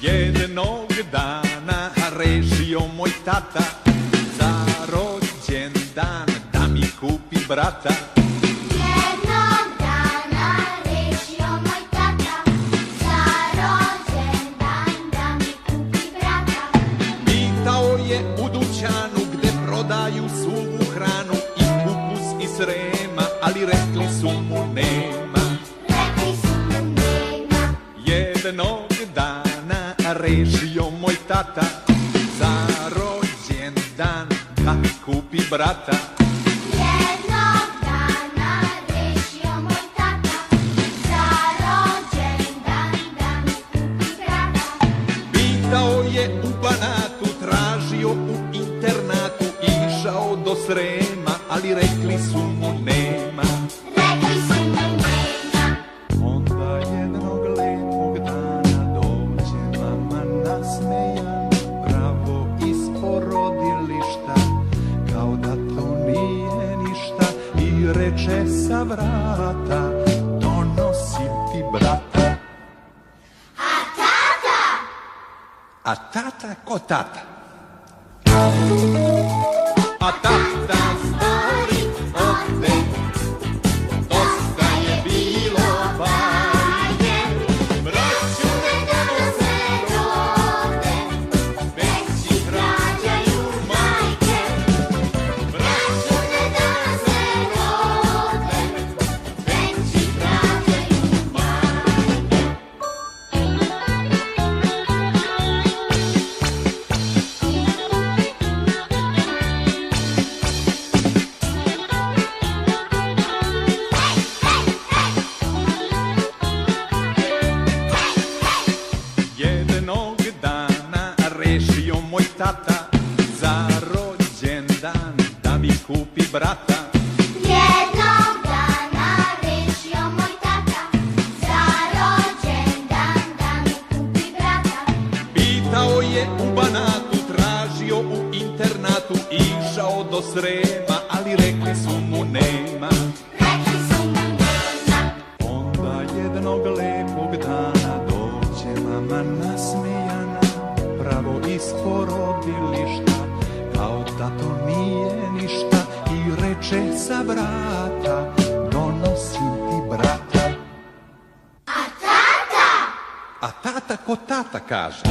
Jednog dana rešio moj tata za rođendan da mi kupi brata. Jednog dana rešio moj tata za rođendan da mi kupi brata. Pitao je u dućanu gde prodaju suvu hranu i kupus iz Srema, ali rekli su mu nema. Rekli su mu nema. Jednog dana rešio moj tata za rođendan da mi kupi brata. Jednog dana rešio moj tata za rođendan da mi kupi brata. Pitao je u Banatu, tražio u internatu, išao do Srema, ali rekli su mu nema. Rekli su mu nema. Onda jednog lepog dana dođe mama nasmejana, pravo iz porodilišta, kao da to nije ništa, i reče sa vrata, donosim ti brata. A tata? A tata ko tata? A tata zbori ode, dosta je bilo bajke, braću ne donose rode, već ih rađaju majke. Braću ne donose rode, već ih rađaju majke. Jednog dana rešio moj tata za rođendan da mi kupi brata. Jednog dana rešio moj tata za rođendan da mi kupi brata. Pitao je u Banatu, tražio u internatu, išao do Srema, ali rekli su mu nema. Rekli su mu nema. Onda jednog lepog dana dođe mama nasmejana, pravo iz porodilišta, kao da to nije ništa, i reče sa vrata, donosim ti brata. A tata? A tata ko tata kaže?